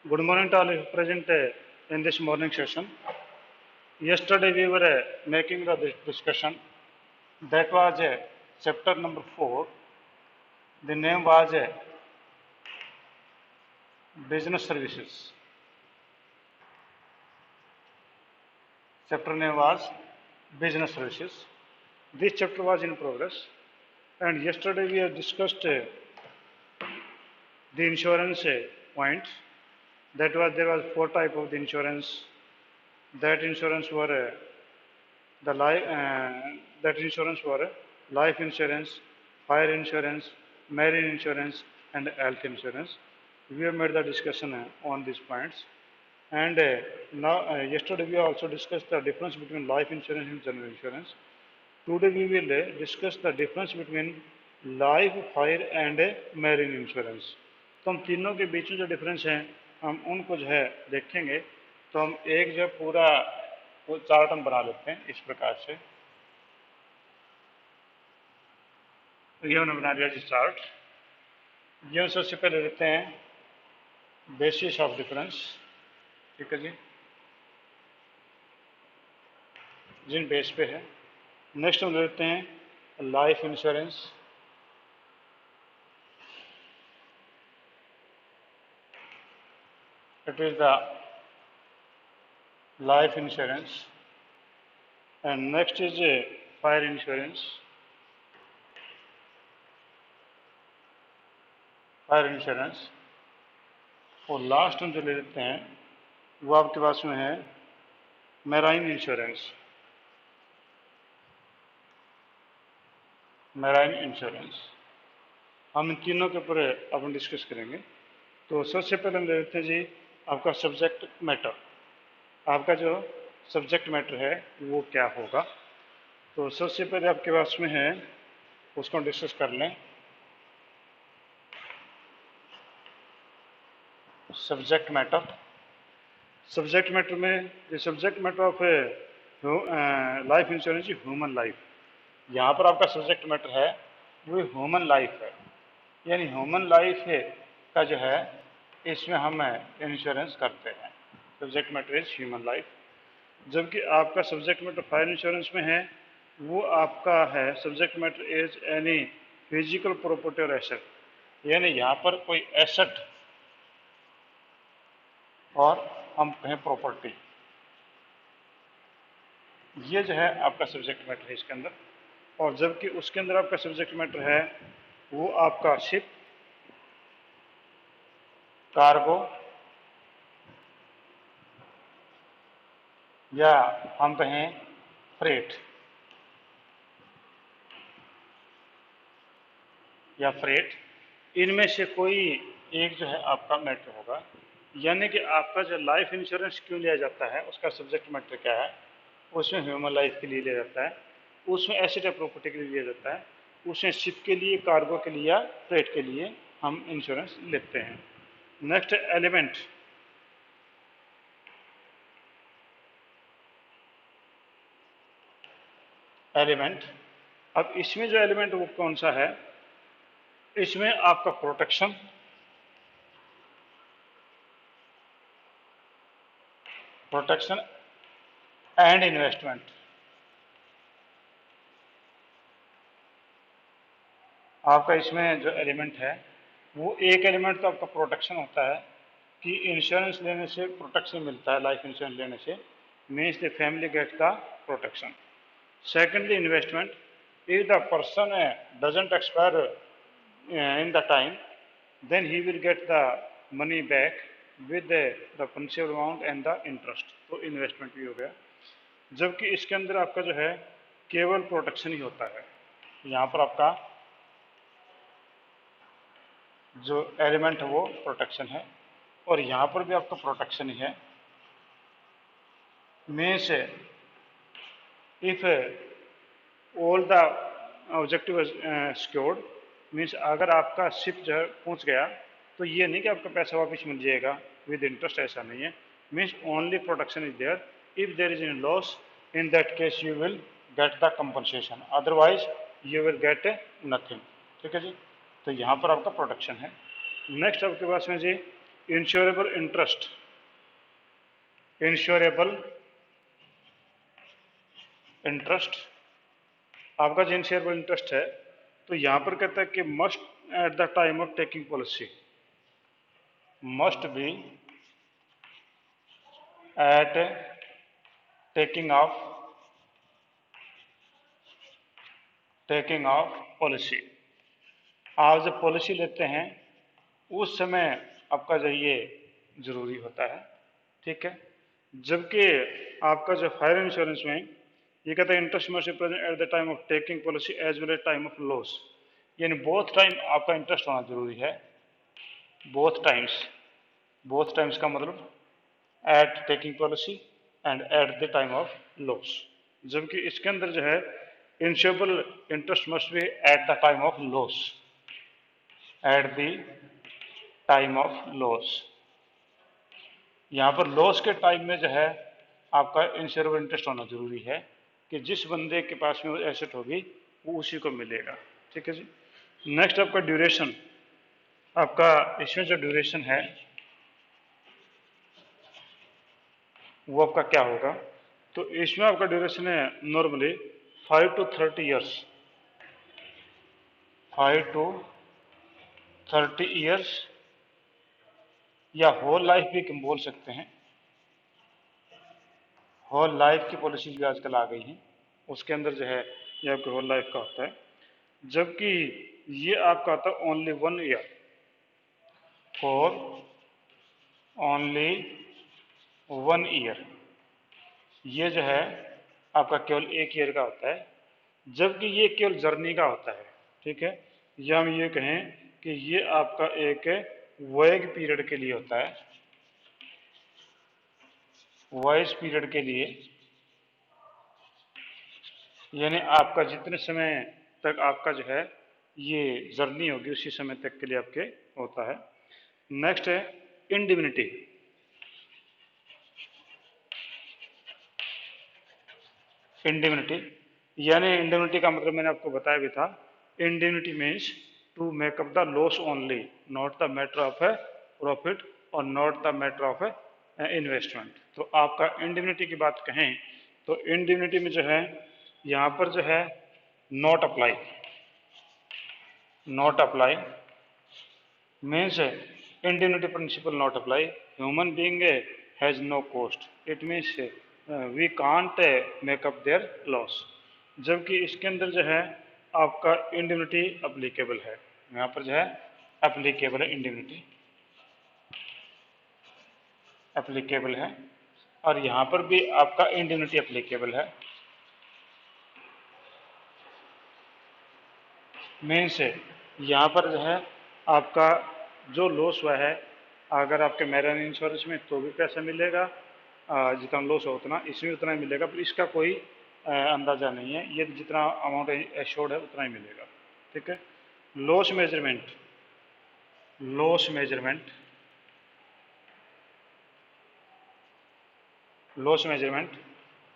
Good morning to all who present in this morning session. Yesterday we were making the discussion that was chapter number 4. The name was business services. Chapter name was business services. This chapter was in progress, and yesterday we have discussed the insurance points. That was there was four type of the insurance. That insurance were the life that insurance were life insurance, fire insurance, marine insurance, and health insurance. We have made the discussion on these points. And now, yesterday we also discussed the difference between life insurance and general insurance. Today we will discuss the difference between life fire and marine insurance. तो हम तीनों के बीच में जो difference है हम उनको जो है देखेंगे। तो हम एक जो पूरा वो चार्ट हम बना लेते हैं इस प्रकार से। ये हमने बना दिया जी चार्ट। ये हम सबसे पहले लेते हैं बेसिस ऑफ डिफरेंस, ठीक है जी, जिन बेस पे है। नेक्स्ट हम लेते हैं life insurance, it is the life insurance, and next is a fire insurance, और लास्ट हम जो ले लेते हैं वो आपके पास में है मैराइन इंश्योरेंस। हम इन तीनों के ऊपर अपन डिस्कस करेंगे। तो सबसे पहले हम ले लेते हैं जी आपका सब्जेक्ट मैटर। आपका जो सब्जेक्ट मैटर है वो क्या होगा। तो सबसे पहले आपके पास में है उसको डिस्कस कर लें। सब्जेक्ट मैटर में the subject matter of life insurance human life. यहाँ पर आपका सब्जेक्ट मैटर है वो ह्यूमन लाइफ है, यानी ह्यूमन लाइफ का जो है इसमें हम इंश्योरेंस करते हैं। Subject matter is human life. जबकि आपका सब्जेक्ट मैटर फायर इंश्योरेंस में है वो आपका है subject matter is any physical property और एसेट, यानी यहाँ पर कोई एसेट और हम कहें प्रॉपर्टी, ये जो है आपका सब्जेक्ट मैटर है इसके अंदर। और जबकि उसके अंदर आपका सब्जेक्ट मैटर है वो आपका शिप, कार्गो, या हम कहें फ्रेट या फ्रेट, इनमें से कोई एक जो है आपका मैटर होगा। यानी कि आपका जो लाइफ इंश्योरेंस क्यों लिया जाता है उसका सब्जेक्ट मैटर क्या है, उसमें ह्यूमन लाइफ के लिए लिया जाता है, उसमें एसेट या प्रॉपर्टी के लिए लिया जाता है, उसमें शिप के लिए, कार्गो के लिए या फ्रेट के लिए हम इंश्योरेंस लेते हैं। नेक्स्ट एलिमेंट, अब इसमें जो एलिमेंट वो कौन सा है, इसमें आपका प्रोटेक्शन, एंड इन्वेस्टमेंट। आपका इसमें जो एलिमेंट है वो एक एलिमेंट तो आपका प्रोटेक्शन होता है कि इंश्योरेंस लेने से प्रोटेक्शन मिलता है, लाइफ इंश्योरेंस लेने से means the family get the protection. Secondly investment, if the person doesn't expire in the time, then he will get the money back with the principal amount and the interest। तो investment भी हो गया। जबकि इसके अंदर आपका जो है केवल प्रोटेक्शन ही होता है। यहाँ पर आपका जो एलिमेंट है वो प्रोटेक्शन है और यहाँ पर भी आपका प्रोटेक्शन ही है। Means if all the objective secured, means अगर आपका शिप जो है पहुँच गया तो ये नहीं कि आपका पैसा वापस मिल जाएगा विद इंटरेस्ट, ऐसा नहीं है। Means only protection is there. If there is any loss in that case you will get the compensation, otherwise you will get nothing. ठीक है जी, तो यहाँ पर आपका प्रोटेक्शन है। नेक्स्ट आपके पास में जी इंश्योरेबल इंटरेस्ट, इंश्योरेबल इंटरेस्ट, आपका जो इंश्योरेबल इंटरेस्ट है, तो यहां पर कहता है कि must eight the time of taking policy, must be at taking of policy. आप जब पॉलिसी लेते हैं उस समय आपका जो ये जरूरी होता है, ठीक है। जबकि आपका जो फायर इंश्योरेंस में ये कहता है interest must be present at the time of taking policy as well as time of loss, यानी बोथ टाइम आपका इंटरेस्ट होना जरूरी है, बोथ टाइम्स का मतलब at taking policy and at the time of loss. जबकि इसके अंदर जो है insurable interest must be at the time of loss, at the time of loss. यहाँ पर लॉस के टाइम में जो है आपका इंश्योरेबल इंटरेस्ट होना जरूरी है कि जिस बंदे के पास में वो एसेट होगी वो उसी को मिलेगा, ठीक है जी। नेक्स्ट आपका ड्यूरेशन, आपका इसमें जो ड्यूरेशन है वो आपका क्या होगा, तो इसमें आपका ड्यूरेशन है normally 5 to 30 years, 5 to 30 years, या होल लाइफ भी हम बोल सकते हैं, होल लाइफ की पॉलिसी भी आजकल आ गई है, उसके अंदर जो है ये आपके होल लाइफ का होता है। जबकि ये आपका आता है only 1 year, for only 1 year, ये जो है आपका केवल 1 ईयर का होता है, जबकि ये केवल जर्नी का होता है, ठीक है। या हम ये कहें कि ये आपका एक वॉयज पीरियड के लिए होता है, वॉयज पीरियड के लिए, यानी आपका जितने समय तक आपका जो है ये जर्नी होगी उसी समय तक के लिए आपके होता है। नेक्स्ट है इंडिमिनिटी, इंडिमिनिटी यानी इंडिमिनिटी का मतलब मैंने आपको बताया भी था, indemnity means to make up the loss only, not the matter of a profit और not the matter of a investment. तो आपका इंडिमिनिटी की बात कहें तो इंडिमिनिटी में जो है यहाँ पर जो है not apply, not apply means indemnity principle not apply, human being has no cost, it means we can't make up their loss। जबकि इसके अंदर जो है आपका इंडिमिनिटी अप्लीकेबल है, यहाँ पर जो है अप्लीकेबल है, इंडिमिनिटी अप्लीकेबल है, और यहाँ पर भी आपका इंडिमिनिटी अप्लीकेबल है। मीन्स यहाँ पर जो है आपका जो लॉस हुआ है अगर आपके मैरिन इंश्योरेंस में तो भी पैसा मिलेगा, जितना लॉस हो उतना इसमें उतना ही मिलेगा, पर इसका कोई अंदाज़ा नहीं है, ये जितना अमाउंट एश्योर्ड है उतना ही मिलेगा, ठीक है। Loss measurement, loss measurement, loss measurement,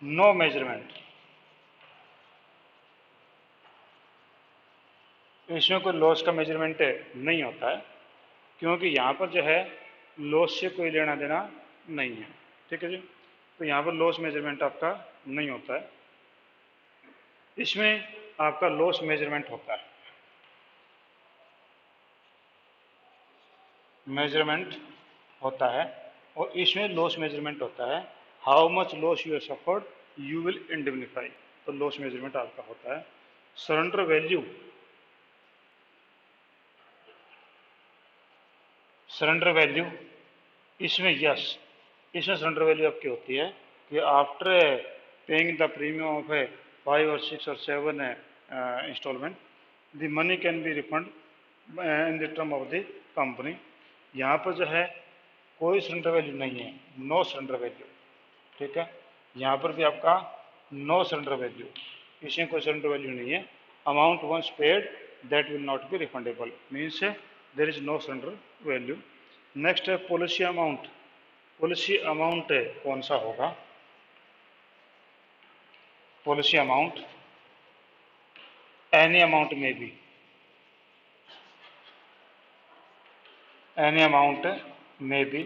no measurement, इसमें कोई लॉस का मेजरमेंट नहीं होता है, क्योंकि यहाँ पर जो है लॉस से कोई लेना देना नहीं है, ठीक है जी। तो यहाँ पर लॉस मेजरमेंट आपका नहीं होता है, इसमें आपका लॉस मेजरमेंट होता है, मेजरमेंट होता है, और इसमें लॉस मेजरमेंट होता है how much loss you suffered you will indemnify, तो लॉस मेजरमेंट आपका होता है। सरेंडर वैल्यू, सरेंडर वैल्यू इसमें यस, इसमें सरेंडर वैल्यू आपकी होती है कि after paying the premium of 5 और 6 और 7 instalment the money can be refund in the term of the company. यहाँ पर जो है कोई सरेंडर वैल्यू नहीं है, नो सरेंडर वैल्यू, ठीक है। यहाँ पर भी आपका नो सरेंडर वैल्यू, इसमें कोई सरेंडर वैल्यू नहीं है। Amount once paid that will not be refundable, means there is no surrender value. Next है पॉलिसी अमाउंट, पॉलिसी अमाउंट कौन सा होगा, पॉलिसी अमाउंट एनी अमाउंट में भी, एनी अमाउंट मे बी,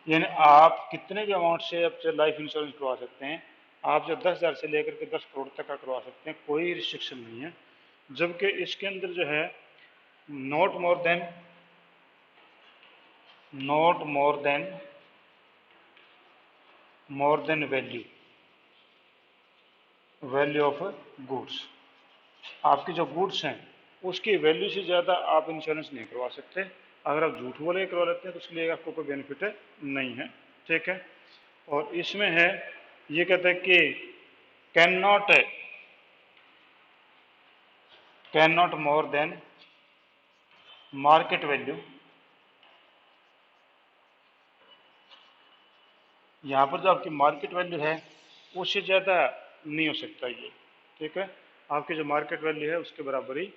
यानी आप कितने भी अमाउंट से अब से लाइफ इंश्योरेंस करवा सकते हैं। आप जो 10,000 से लेकर के 10 करोड़ तक का करवा सकते हैं, कोई रिस्ट्रिक्शन नहीं है। जबकि इसके अंदर जो है not more than not more than value of goods, आपकी जो गुड्स हैं उसकी वैल्यू से ज़्यादा आप इंश्योरेंस नहीं करवा सकते। अगर आप झूठ बोले करवा लेते हैं तो उसके लिए आपको कोई बेनिफिट नहीं है। ठीक है। और इसमें है, ये कहते हैं कि can not more than market value. यहाँ पर जो आपकी मार्केट वैल्यू है उससे ज़्यादा नहीं हो सकता ये। ठीक है। आपकी जो मार्केट वैल्यू है उसके बराबर ही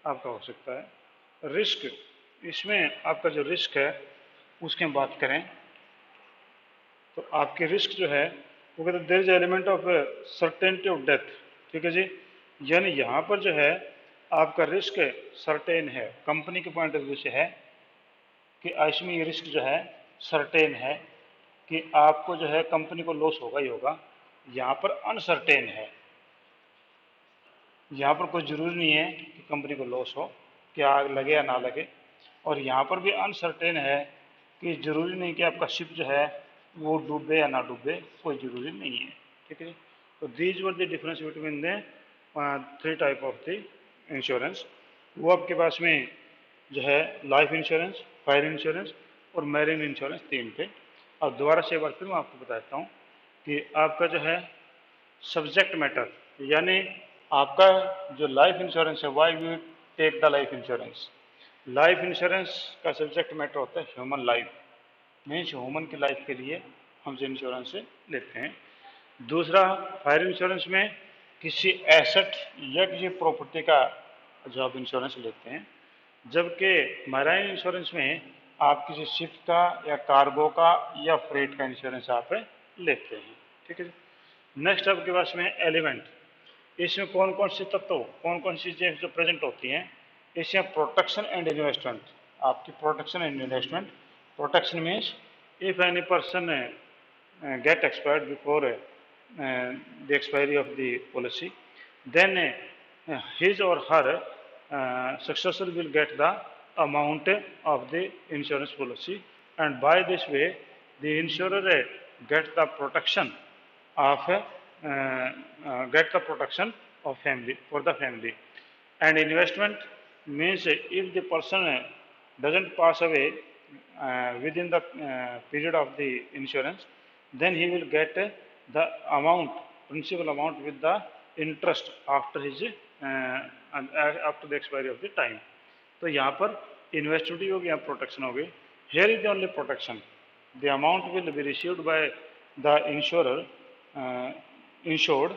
आपका हो सकता है। रिस्क, इसमें आपका जो रिस्क है उसकी हम बात करें तो आपकी रिस्क जो है वो कहते हैं there is element of certainty of death. ठीक है जी। यानी यहाँ पर जो है आपका रिस्क सर्टेन है, कंपनी के पॉइंट ऑफ व्यू से है कि इसमें ये रिस्क जो है सर्टेन है कि आपको जो है कंपनी को लॉस होगा ही होगा। यहाँ पर अनसर्टेन है, यहाँ पर कोई ज़रूरी नहीं है कि कंपनी को लॉस हो, क्या लगे या ना लगे। और यहाँ पर भी अनसर्टेन है कि ज़रूरी नहीं कि आपका शिप जो है वो डूबे या ना डूबे, कोई ज़रूरी नहीं है। ठीक है। तो these were the difference between the 3 type of the insurance. वो आपके पास में जो है लाइफ इंश्योरेंस, फायर इंश्योरेंस और मैरीन इंश्योरेंस 3 थे। अब दोबारा से एक बार फिर मैं आपको बताता हूँ कि आपका जो है सब्जेक्ट मैटर, यानी आपका जो लाइफ इंश्योरेंस है, why you take the life insurance. Life insurance का सब्जेक्ट मैटर होता है ह्यूमन लाइफ, मीन्स ह्यूमन की लाइफ के लिए हम जो इंश्योरेंस लेते हैं। दूसरा, फायर इंश्योरेंस में किसी एसेट या किसी प्रॉपर्टी का जो आप इंश्योरेंस लेते हैं। जबकि मैराइन इंश्योरेंस में आप किसी शिप का या कार्गो का या फ्रेट का इंश्योरेंस आप लेते हैं। ठीक है। नेक्स्ट आपके पास में एलिमेंट, इसमें कौन कौन से तत्व, कौन कौन सी चीजें जो प्रेजेंट होती हैं। इसमें प्रोटेक्शन एंड इन्वेस्टमेंट, आपकी protection and investment. Protection means if any person get expired before the expiry of the policy, then his or her successor will get the amount of the insurance policy, and by this way the insurer gets the protection of family, for the family. And investment means if the person doesn't pass away within the period of the insurance, then he will get the amount, principal amount with the interest after his after the expiry of the time. तो यहाँ पर investment हो गया, protection हो गई। Here is the only protection, the amount will be received by the insurer insured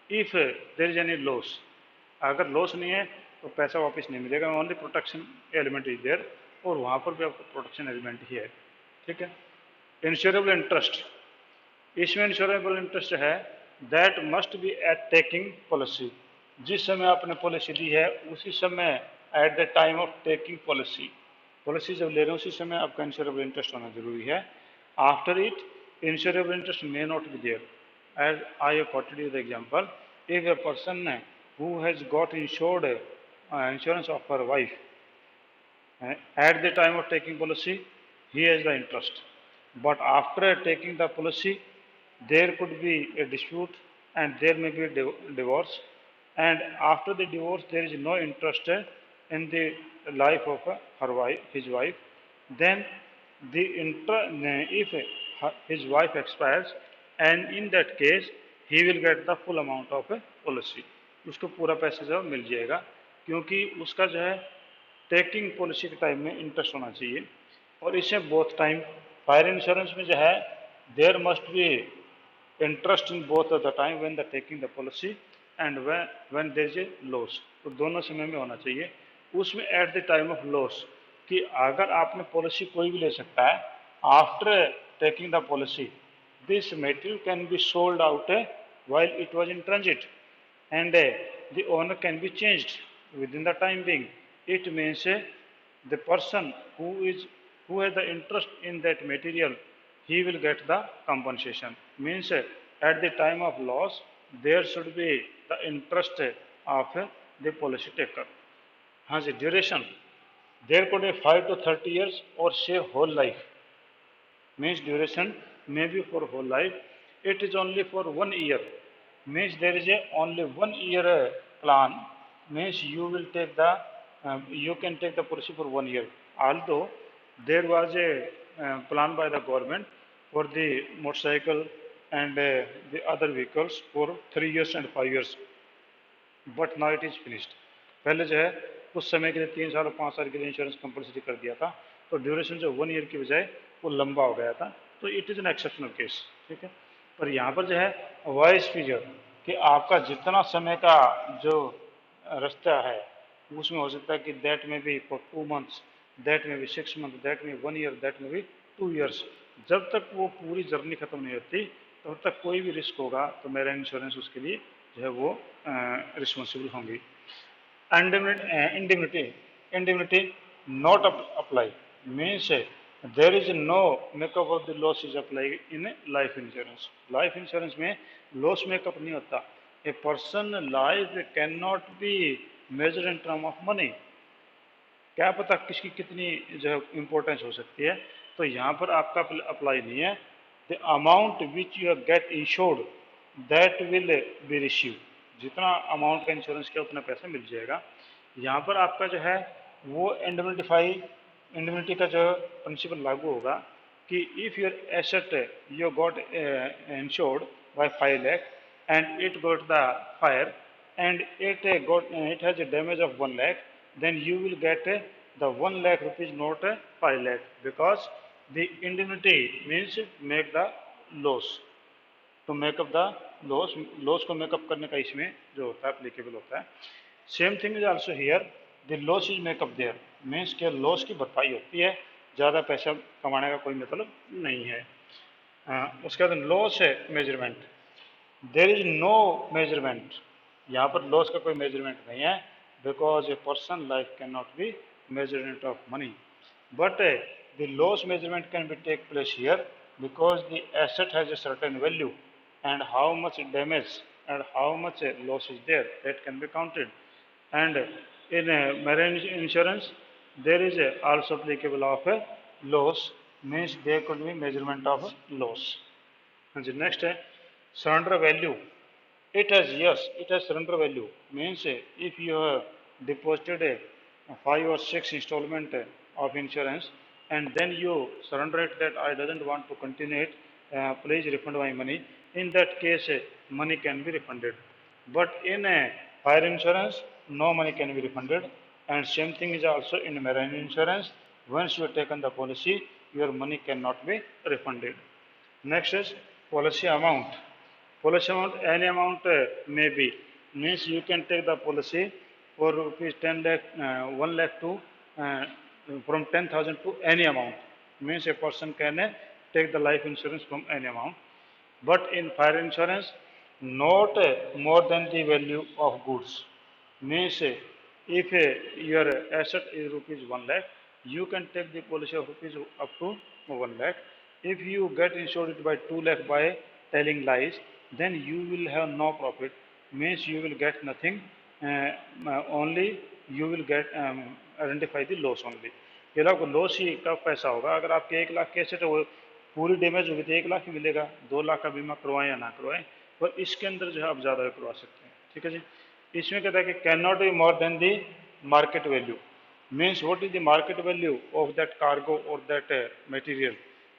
if there is any loss. अगर loss नहीं है तो पैसा वापस नहीं मिलेगा, only protection element is there, और वहाँ पर भी आपका प्रोटेक्शन एलिमेंट ही है। ठीक है। इंश्योरेबल इंटरेस्ट, इसमें इंश्योरेबल इंटरेस्ट है that must be eight taking policy, जिस समय आपने पॉलिसी ली है उसी समय, eight the time of taking policy, policy जब ले रहे हैं उसी समय आपका इंश्योरेबल इंटरेस्ट होना जरूरी है। After it insurable interest may not be there, as I have quoted you the example, if a person who has got insured insurance of her wife at the time of taking policy, he has the interest, but after taking the policy there could be a dispute and there may be a divorce, and after the divorce there is no interest in the life of her wife, his wife, then the if his wife expires, and in that case he will get the full amount of a policy, उसको पूरा पैसा जो मिल जाएगा, क्योंकि उसका जो है taking policy के टाइम में इंटरेस्ट होना चाहिए। और इसमें बोथ टाइम, फायर इंश्योरेंस में जो है there must be interest in both of the time when the taking the policy and when there is a loss, तो दोनों समय में होना चाहिए। उसमें at the time of loss, कि अगर आपने पॉलिसी कोई भी ले सकता है, after taking the policy this material can be sold out while it was in transit, and the owner can be changed within the time being. It means the person who is who has the interest in that material, he will get the compensation. Means at the time of loss, there should be the interest of the policy taker. हाँ जी, duration. There could be 5 to 30 years or say whole life. Means duration may be for whole life. It is only for 1 year. Means there is a only 1 year plan. Means you will take the you can take the policy for 1 year. Although there was a plan by the government for the motorcycle and the other vehicles for 3 years and 5 years, but now it is finished. पहले जो है कुछ समय के लिए 3 साल और 5 साल के लिए इंश्योरेंस कंपलसरी कर दिया था, तो ड्यूरेशन जो 1 ईयर की बजाय वो लंबा हो गया था, तो it is an exceptional case. ठीक है, पर यहाँ पर जो है वॉइस पीरियड कि आपका जितना समय का जो रास्ता है उसमें हो सकता है कि दैट में भी फॉर 2 मंथ्स, दैट में भी 6 मंथ, दैट में 1 ईयर, दैट में भी 2 ईयर्स। जब तक वो पूरी जर्नी खत्म नहीं होती तब तक कोई भी रिस्क होगा तो मेरा इंश्योरेंस उसके लिए जो है वो रिस्पॉन्सिबल होंगी। Indemnity indemnity not apply means there is no makeup of the loss is apply in life insurance. Life insurance में लॉस मेकअप नहीं होता। A person life can not be measure in term of money. क्या पता किसकी कितनी जो है importance हो सकती है, तो यहाँ पर आपका अप्लाई नहीं है। The amount which you get insured that will be receive. जितना अमाउंट का इंश्योरेंस किया उतना पैसा मिल जाएगा। यहाँ पर आपका जो है वो इंडिमिनिटी का जो प्रिंसिपल लागू होगा कि if your asset you got insured by 5 lakh and it got the fire and it has a damage of 1 lakh, then you will get the 1 lakh rupees, not 5 lakh, because the indemnity means make the loss, to make up the loss को make up करने का इसमें जो होता है applicable होता है। Same thing is also here, the loss is makeup there means के लॉस की भरपाई होती है, ज़्यादा पैसा कमाने का कोई मतलब नहीं है। उसके बाद लॉस है measurement, there is no measurement. यहाँ पर लॉस का कोई मेजरमेंट नहीं है, because a person life can not be measurement of money, but the loss measurement can be take place here because the asset has a certain value and how much damage and how much loss is there, that can be counted. And in marine insurance there is also applicable of a loss, means there could be measurement of loss. And the next surrender value, it has surrender value, means if you have deposited a 5 or 6 installment of insurance and then you surrender it that I doesn't want to continue it, please refund my money, in that case money can be refunded. But in fire insurance no money can be refunded, and same thing is also in marine insurance. Once you have taken the policy, your money cannot be refunded. Next is policy amount. Policy amount, any amount may be, means you can take the policy for rupees 10 lakh, 1 lakh to from 10,000 to any amount, means a person can take the life insurance from any amount. But in fire insurance not more than the value of goods, means if your asset is rupees 1 lakh, you can take the policy of rupees up to 1 lakh. If you get insured by 2 lakh by telling lies, then you will have no profit, means you will get nothing, only you will get identify the loss only। ये लोग loss ही कब पैसा होगा, अगर आपके 1 लाख के asset वो पूरी डैमेज होगी तो 1 लाख ही मिलेगा, 2 लाख का बीमा करवाएं या ना करवाएं, पर इसके अंदर जो है आप ज़्यादा करवा सकते हैं। ठीक है जी, इसमें कहता है कि can not be more than the market value, means what is the market value of that cargo और दैट मटेरियल,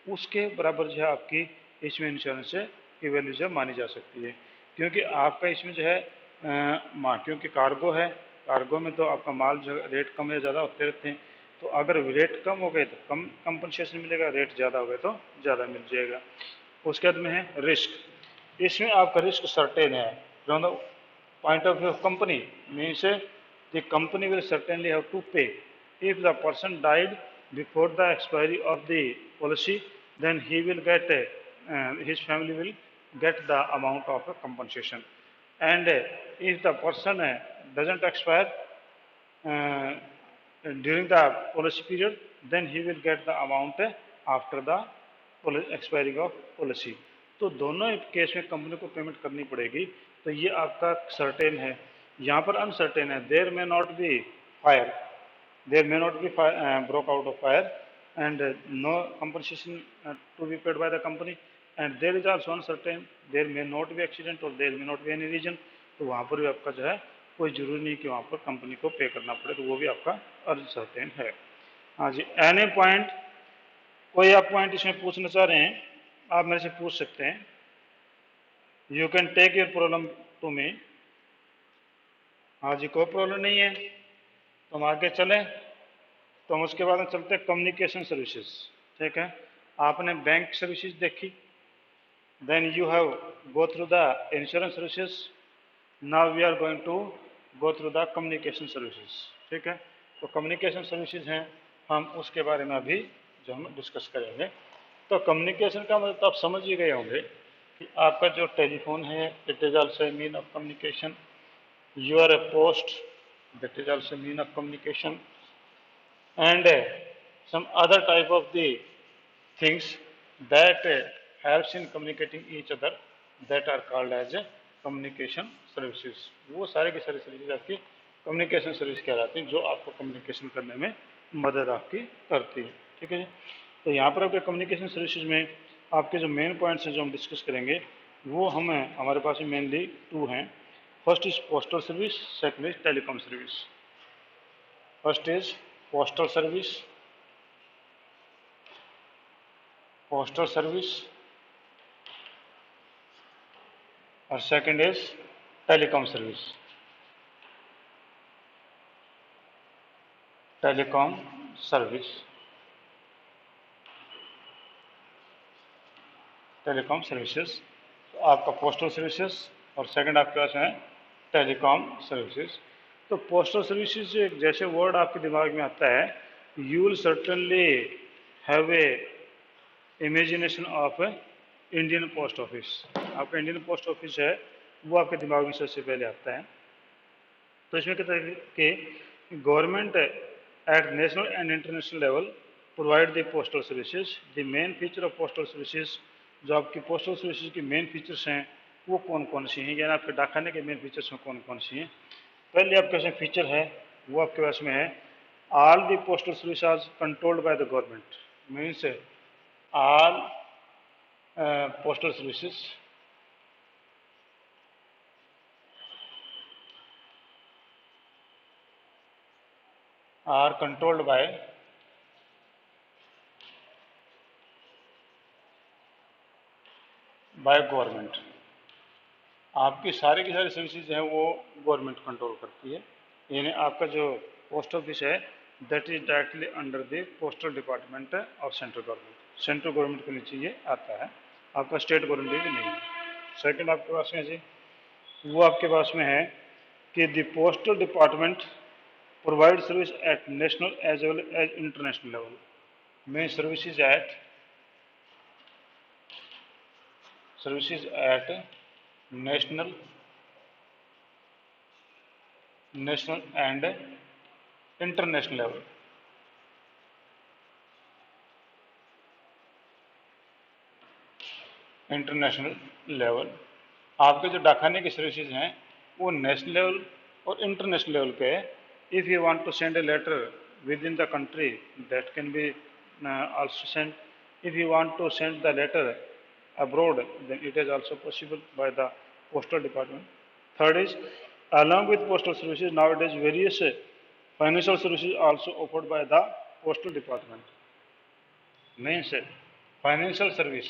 उसके बराबर जो है आपकी इसमें इंश्योरेंस की वैल्यू जो मानी जा सकती है। क्योंकि आपका इसमें जो है क्योंकि कार्गो है, कार्गो में तो आपका माल जो रेट कम या ज़्यादा होते रहते हैं, तो अगर रेट कम हो गए तो कम कंपनसेशन मिलेगा, रेट ज़्यादा हो गए तो ज़्यादा मिल जाएगा। उसके बाद में है रिस्क, इसमें आपका रिस्क सर्टेन है from the point of view of company, means the company will certainly have to pay if the person died before the expiry of the policy, then he will get his family will get the amount of compensation. And if the person doesn't expire during the policy period, then he will get the amount after the expiring of policy. तो दोनों case में company को payment करनी पड़ेगी, तो ये आपका certain है। यहाँ पर अनसर्टेन है, there may not be fire, there may not be fire, broke out of fire, and no compensation to be paid by the company, and there is also uncertain, there may not be accident or there may not be any reason, तो वहाँ पर भी आपका जो है कोई जरूरी नहीं कि वहाँ पर कंपनी को पे करना पड़े, तो वो भी आपका अनसर्टेन है। हाँ जी, एनी पॉइंट, कोई आप पॉइंट इसमें पूछना चाह रहे हैं आप मेरे से पूछ सकते हैं। You can take your problem to me. हाँ जी, कोई प्रॉब्लम नहीं है, तो हम आगे चलें। तो हम उसके बाद में चलते हैं कम्युनिकेशन सर्विसेज। ठीक है, आपने बैंक सर्विसेज देखी, then you have go through the insurance services, now we are going to go through the communication services. ठीक है, तो कम्युनिकेशन सर्विसेज हैं, हम उसके बारे में अभी जो हम डिस्कस करेंगे। तो कम्युनिकेशन का मतलब तो आप समझ ही गए होंगे कि आपका जो टेलीफोन है, it is also mean of communication. Your post, that is also mean of communication, and some other type of the things that helps in communicating each other, that are called as communication services। वो सारे के सारे services आपकी communication service कहलाती हैं, जो आपको communication करने में मदद आपकी करती है। ठीक है जी, तो यहाँ पर आपके कम्युनिकेशन सर्विसेज में आपके जो मेन पॉइंट्स हैं जो हम डिस्कस करेंगे, वो हमारे पास मेनली 2 हैं। First is postal service, second is telecom service. First is postal service, और second is telecom service. Telecom service, telecom services, तो आपका पोस्टल सर्विसेज और सेकंड आपके पास है टेलीकॉम सर्विसेज। तो पोस्टल सर्विसेज एक जैसे वर्ड आपके दिमाग में आता है, you will certainly have a imagination of Indian post office. आपका इंडियन पोस्ट ऑफिस है वो आपके दिमाग में सबसे पहले आता है। तो इसमें कहते हैं कि government at national and international level provide the postal services. The main feature of postal services, जो आपकी पोस्टल सर्विसेज की मेन फीचर्स हैं वो कौन कौन सी हैं, यानी आपके डाकखाने के मेन फीचर्स में कौन कौन सी हैं। पहले आपके पास फीचर है वो आपके पास में है, all the postal service are controlled by the government. Means all postal services are controlled by government. आपकी सारी की सारी सर्विसेज हैं वो गवर्नमेंट कंट्रोल करती है, यानी आपका जो पोस्ट ऑफिस है that is directly under the postal department of central government. Central government के नीचे ये आता है, आपका स्टेट गवर्नमेंट भी नहीं है। सेकंड आपके पास में जी वो आपके पास में है कि the postal department provide service at national as well as international level. Main services at national and international level. International level आपके जो डाकखाने की सर्विसेज हैं वो नेशनल लेवल और इंटरनेशनल लेवल पे है। If you want to send a letter within the country that can be also send. If you want to send the letter abroad then it is also possible by the postal department. Third is, along with postal services nowadays various financial services also offered by the postal department. Means financial services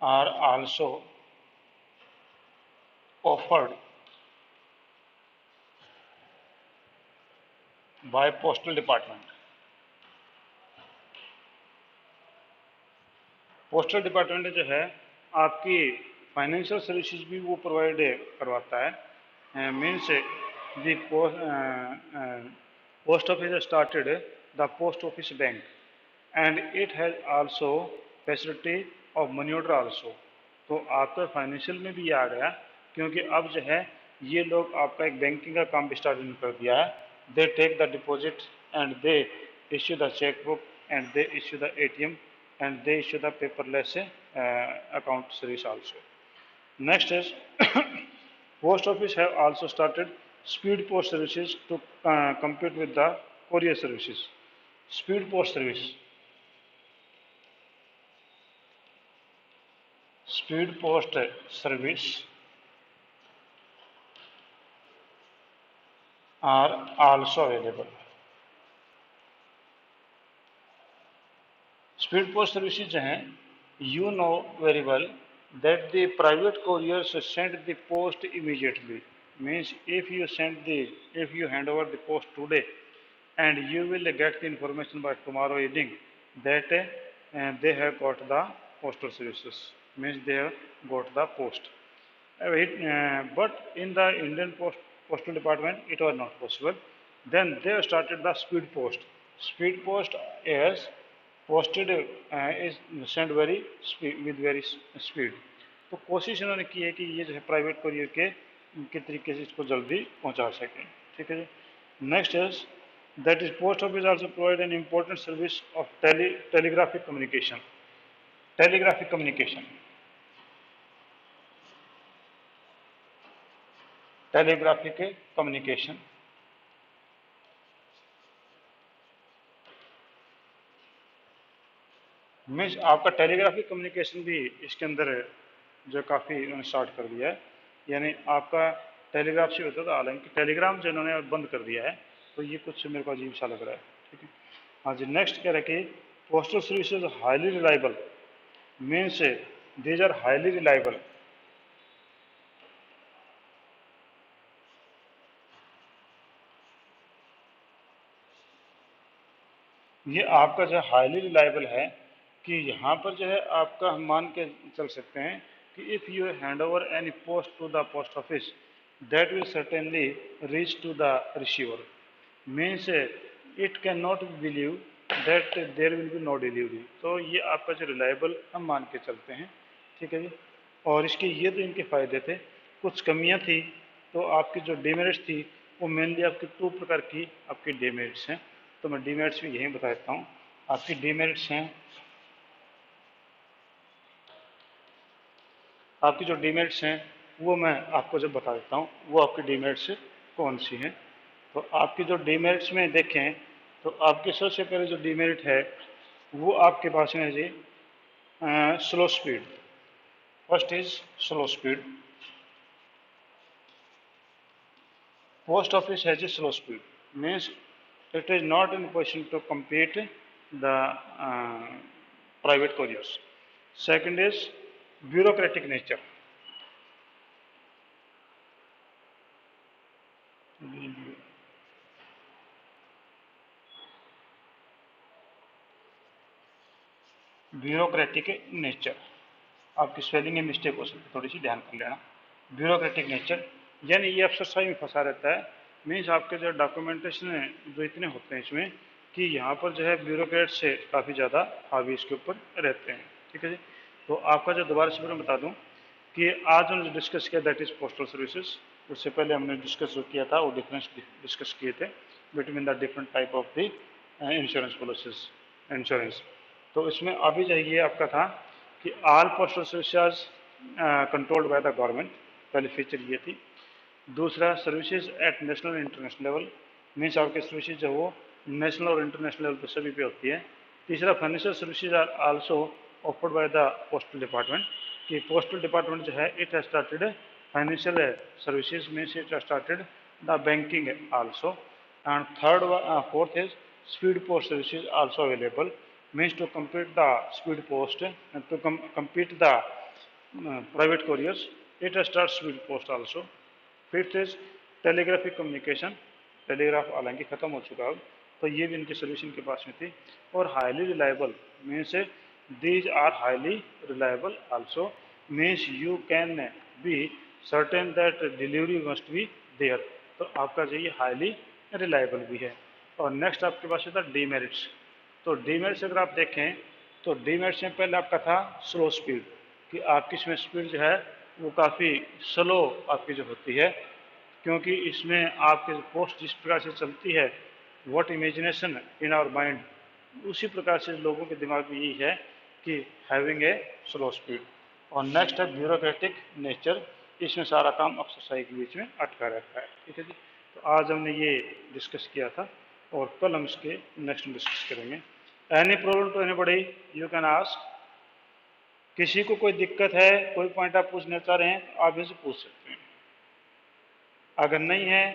are also offered by postal department. Postal department जो है आपकी financial services भी वो provide करवाता है। Means the post office started the post office bank and it has also facility of money order also. तो आपका financial में भी ये आ गया, क्योंकि अब जो है ये लोग आपका एक बैंकिंग का काम भी स्टार्ट कर दिया है। They take the deposit and they issue the cheque book and they issue the ATM and they issue the paperless account service also. Next is post office have also started speed post services to compete with the courier services. Speed post service. Speed post service are also available. Speed post services जो हैं, you know very well that the private couriers send the post immediately. Means if you hand over the post today, and you will get the information by tomorrow evening that they have got the postal services. Means they have got the post. But in the Indian Postal Department, it was not possible. Then they started the speed post. Speed post is posted is sent very speed with very speed. तो कोशिश इन्होंने की है कि ये जो है private courier के तरीके से इसको जल्दी पहुंचा सकें। ठीक है जी। Next is that is post office also provide an important service of telegraphic communication. Telegraphic communication, telegraphic communication means आपका टेलीग्राफिक कम्युनिकेशन भी इसके अंदर जो काफ़ी इन्होंने स्टार्ट कर दिया है। यानी आपका टेलीग्राफ से होता था, हालांकि टेलीग्राम जो इन्होंने बंद कर दिया है, तो ये कुछ मेरे को अजीब सा लग रहा है। ठीक है। हाँ जी, नेक्स्ट कह रहे कि postal services highly reliable means these are highly reliable. ये आपका जो हाईली रिलायबल है कि यहाँ पर जो है आपका हम मान के चल सकते हैं कि if you hand over any post to the post office that will certainly reach to the receiver. Means it can not believe that there will be no delivery. तो ये आपका जो रिलायबल हम मान के चलते हैं। ठीक है जी। और इसके ये तो इनके फ़ायदे थे। कुछ कमियां थी, तो आपकी जो डिमेरिट्स थी वो मेनली आपकी 2 प्रकार की आपकी डिमेरिट्स हैं। तो मैं डिमेरिट्स भी यही बता देता हूँ। आपकी डिमेरिट्स हैं, आपकी जो डिमेरिट्स हैं वो मैं आपको जब बता देता हूँ वो आपकी डिमेरिट्स कौन सी हैं। तो आपकी जो डिमेरिट्स में देखें तो आपकी सबसे पहले जो डिमेरिट है वो आपके पास है जी slow speed. First is slow speed. Post office has a slow speed means it is not in position to compete the private couriers. Second is bureaucratic nature. Bureaucratic nature, आपकी स्पेलिंग में mistake हो सकती है, थोड़ी सी ध्यान कर लेना। Bureaucratic nature यानी ये एक्सरसाइज में फंसा रहता है। मीन्स आपके जो डॉक्यूमेंटेशन है जो इतने होते हैं इसमें कि यहाँ पर जो है ब्यूरोक्रेट से काफ़ी ज़्यादा हावी इसके ऊपर रहते हैं। ठीक है जी। तो आपका जो दोबारा से मैं बता दूँ कि आज हमने डिस्कस किया दैट इज़ पोस्टल सर्विसेज। उससे पहले हमने डिस्कस जो किया था वो डिफरेंस डिस्कस किए थे between the different type of the insurance policies insurance. तो इसमें अभी जो ये आपका था कि all postal services controlled by the government, पहले फीचर ये थी। दूसरा services at national international level means आपके सर्विसेज जो वो नेशनल और इंटरनेशनल लेवल पर सभी पे होती है। तीसरा financial services are also offered by the postal department कि पोस्टल डिपार्टमेंट जो है it has started financial services means it has started the banking also. And third fourth is speed post services also available means to complete the speed post and to compete the private couriers it starts speed post also. Fifth is telegraphic communication, telegraph हालांकि ख़त्म हो चुका है, तो ये भी इनकी solution के पास में थी। और highly reliable means these are highly reliable also means you can be certain that delivery must be there. तो आपका जो ये हाईली रिलायबल भी है। और नेक्स्ट आपके पास था डीमेरिट्स। तो डीमेरिट्स अगर आप देखें तो डीमेरिट्स में पहले आपका था स्लो स्पीड। कि आपकी इसमें स्पीड जो है वो काफ़ी स्लो आपकी जो होती है, क्योंकि इसमें आपके पोस्ट जिस प्रकार से चलती है, what imagination in our mind, उसी प्रकार से लोगों के दिमाग में यही है कि हैविंग ए स्लो स्पीड। और नेक्स्ट है ब्यूरोक्रेटिक नेचर, इसमें सारा काम अफसरशाही के बीच में अटका रहता है। ठीक है जी, तो आज हमने ये डिस्कस किया था और कल हम इसके नेक्स्ट में डिस्कस करेंगे। Any problem to anybody you can ask, किसी को कोई दिक्कत है, कोई पॉइंट आप पूछना चाह रहे हैं तो आप इनसे पूछ सकते हैं। अगर नहीं है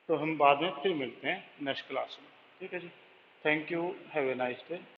तो हम बाद में फिर मिलते हैं नेक्स्ट क्लास में। ठीक है जी, thank you, have a nice day.